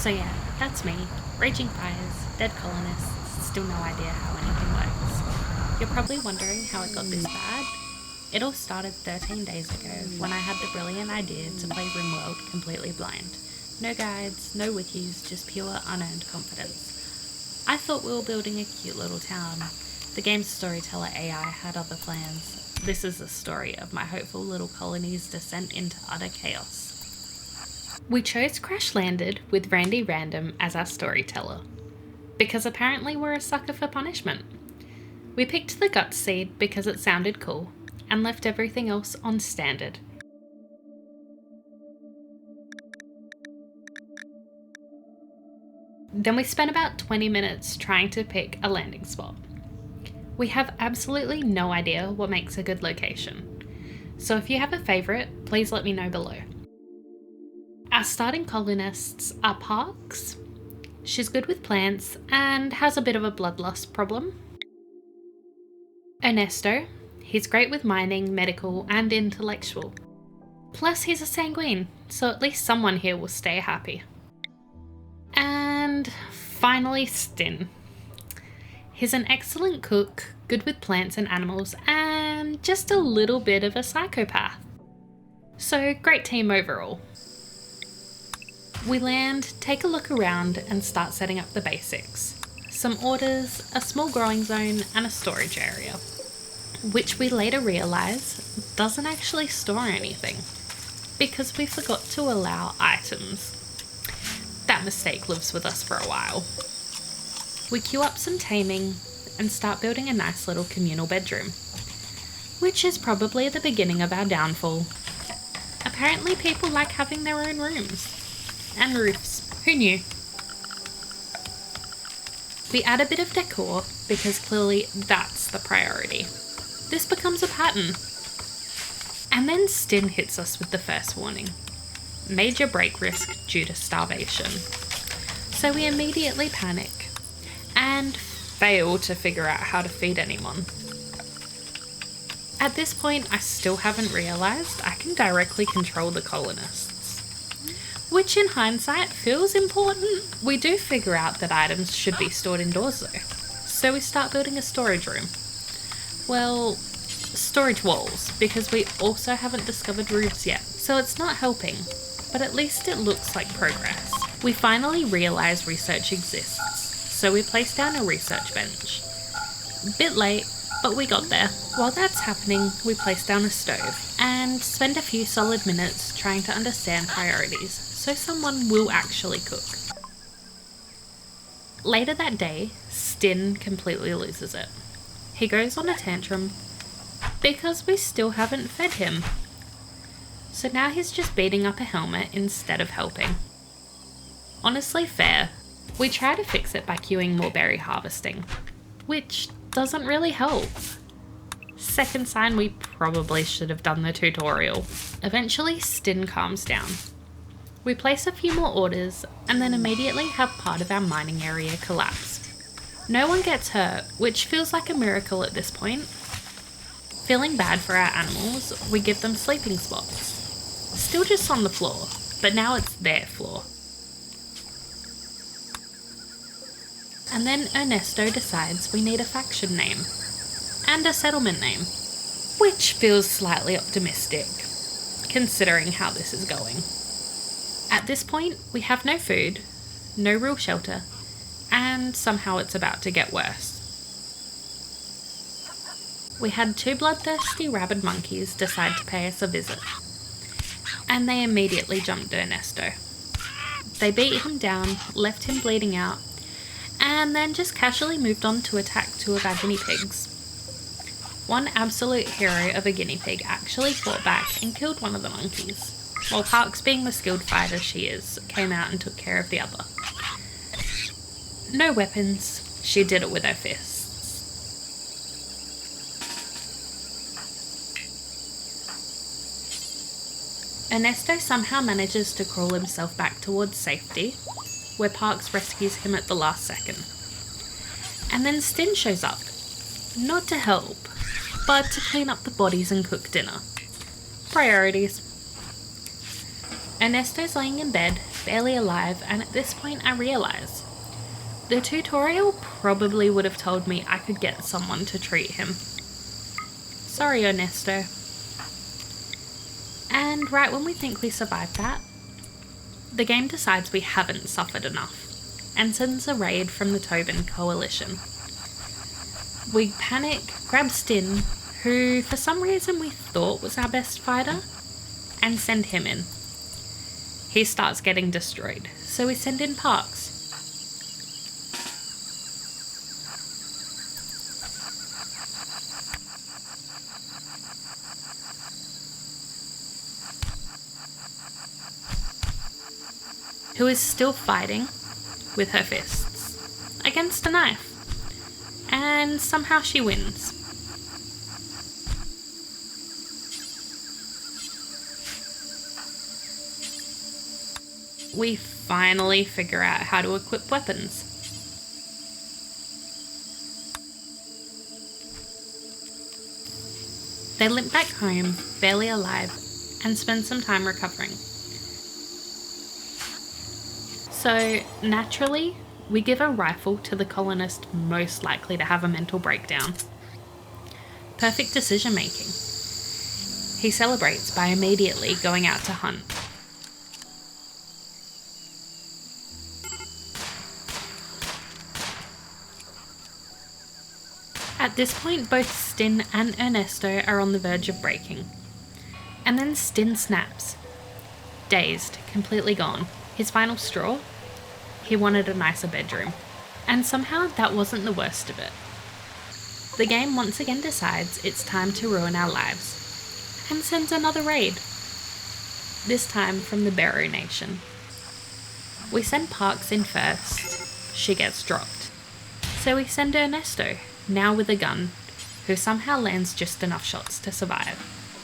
So yeah, that's me. Raging fires, dead colonists, still no idea how anything works. You're probably wondering how it got this bad. It all started 13 days ago when I had the brilliant idea to play RimWorld completely blind. No guides, no wikis, just pure unearned confidence. I thought we were building a cute little town. The game's storyteller AI had other plans. This is the story of my hopeful little colony's descent into utter chaos. We chose Crash Landed with Randy Random as our storyteller, because apparently we're a sucker for punishment. We picked the Guts seed because it sounded cool, and left everything else on standard. Then we spent about 20 minutes trying to pick a landing spot. We have absolutely no idea what makes a good location, so if you have a favourite, please let me know below. Our starting colonists are Parks. She's good with plants and has a bit of a bloodlust problem. Ernesto. He's great with mining, medical, and intellectual. Plus he's a sanguine, so at least someone here will stay happy. And finally Stin. He's an excellent cook, good with plants and animals, and just a little bit of a psychopath. So great team overall. We land, take a look around, and start setting up the basics. Some orders, a small growing zone, and a storage area, which we later realise doesn't actually store anything, because we forgot to allow items. That mistake lives with us for a while. We queue up some taming and start building a nice little communal bedroom, which is probably the beginning of our downfall. Apparently people like having their own rooms. And roofs. Who knew? We add a bit of decor because clearly that's the priority. This becomes a pattern. And then Stin hits us with the first warning. Major break risk due to starvation. So we immediately panic and fail to figure out how to feed anyone. At this point, I still haven't realised I can directly control the colonists. Which in hindsight feels important. We do figure out that items should be stored indoors though. So we start building a storage room. Well, storage walls, because we also haven't discovered roofs yet. So it's not helping, but at least it looks like progress. We finally realise research exists, so we place down a research bench. Bit late, but we got there. While that's happening, we place down a stove and spend a few solid minutes trying to understand priorities, so someone will actually cook. Later that day, Stin completely loses it. He goes on a tantrum because we still haven't fed him. So now he's just beating up a helmet instead of helping. Honestly fair. We try to fix it by queuing more berry harvesting, which doesn't really help. Second sign we probably should have done the tutorial. Eventually Stin calms down. We place a few more orders and then immediately have part of our mining area collapse. No one gets hurt, which feels like a miracle at this point. Feeling bad for our animals, we give them sleeping spots. Still just on the floor, but now it's their floor. And then Ernesto decides we need a faction name and a settlement name, which feels slightly optimistic, considering how this is going. At this point, we have no food, no real shelter, and somehow it's about to get worse. We had two bloodthirsty rabid monkeys decide to pay us a visit, and they immediately jumped Ernesto. They beat him down, left him bleeding out, and then just casually moved on to attack two of our guinea pigs. One absolute hero of a guinea pig actually fought back and killed one of the monkeys, while Parks, being the skilled fighter she is, came out and took care of the other. No weapons, she did it with her fists. Ernesto somehow manages to crawl himself back towards safety, where Parks rescues him at the last second. And then Stin shows up, not to help, but to clean up the bodies and cook dinner. Priorities. Ernesto's laying in bed, barely alive, and at this point I realise the tutorial probably would have told me I could get someone to treat him. Sorry, Ernesto. And right when we think we survived that, the game decides we haven't suffered enough and sends a raid from the Tobin Coalition. We panic, grab Stin, who for some reason we thought was our best fighter, and send him in. He starts getting destroyed, so we send in Parks. Who is still fighting with her fists against a knife, and somehow she wins. We finally figure out how to equip weapons. They limp back home, barely alive, and spend some time recovering. So, naturally, we give a rifle to the colonist most likely to have a mental breakdown. Perfect decision making. He celebrates by immediately going out to hunt. At this point, both Stin and Ernesto are on the verge of breaking. And then Stin snaps. Dazed, completely gone. His final straw? He wanted a nicer bedroom. And somehow that wasn't the worst of it. The game once again decides it's time to ruin our lives, and sends another raid. This time from the Barrow Nation. We send Parks in first. She gets dropped. So we send Ernesto, now with a gun, who somehow lands just enough shots to survive.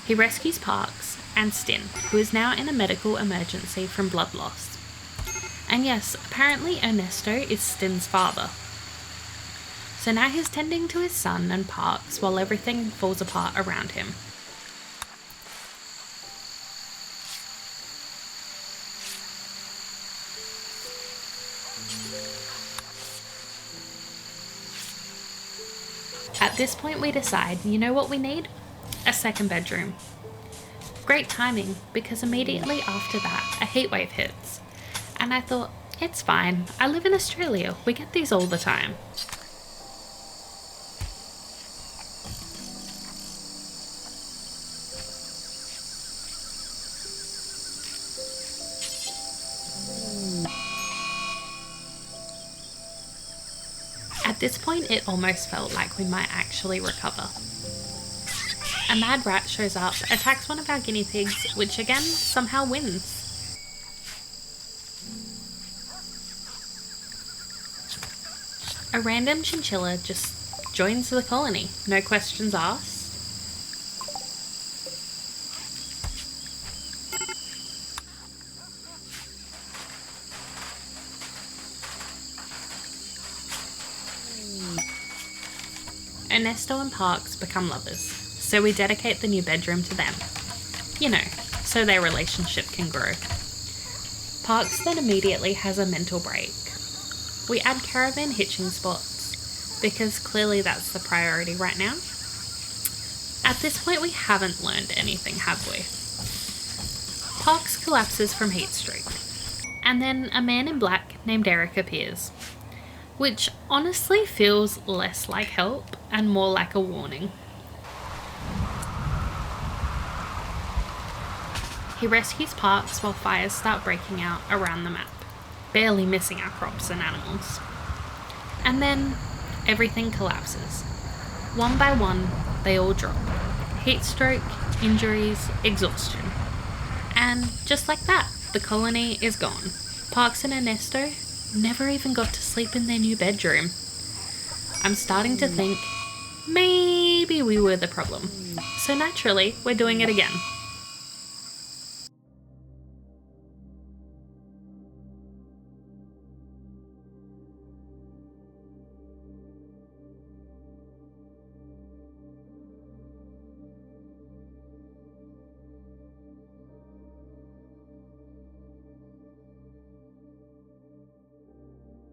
He rescues Parks and Stin, who is now in a medical emergency from blood loss. And yes, apparently Ernesto is Stin's father. So now he's tending to his son and Parks while everything falls apart around him. At this point we decide, you know what we need? A second bedroom. Great timing, because immediately after that a heatwave hits. And I thought, it's fine, I live in Australia, we get these all the time. At this point it almost felt like we might actually recover. A mad rat shows up, attacks one of our guinea pigs, which again somehow wins. A random chinchilla just joins the colony, no questions asked. Ernesto and Parks become lovers, so we dedicate the new bedroom to them. You know, so their relationship can grow. Parks then immediately has a mental break. We add caravan hitching spots, because clearly that's the priority right now. At this point we haven't learned anything, have we? Parks collapses from heat stroke, and then a man in black named Eric appears, which honestly feels less like help and more like a warning. He rescues Parks while fires start breaking out around the map, barely missing our crops and animals. And then everything collapses. One by one, they all drop. Heat stroke, injuries, exhaustion. And just like that, the colony is gone. Parks and Ernesto never even got to sleep in their new bedroom. I'm starting to think maybe we were the problem. So naturally, we're doing it again.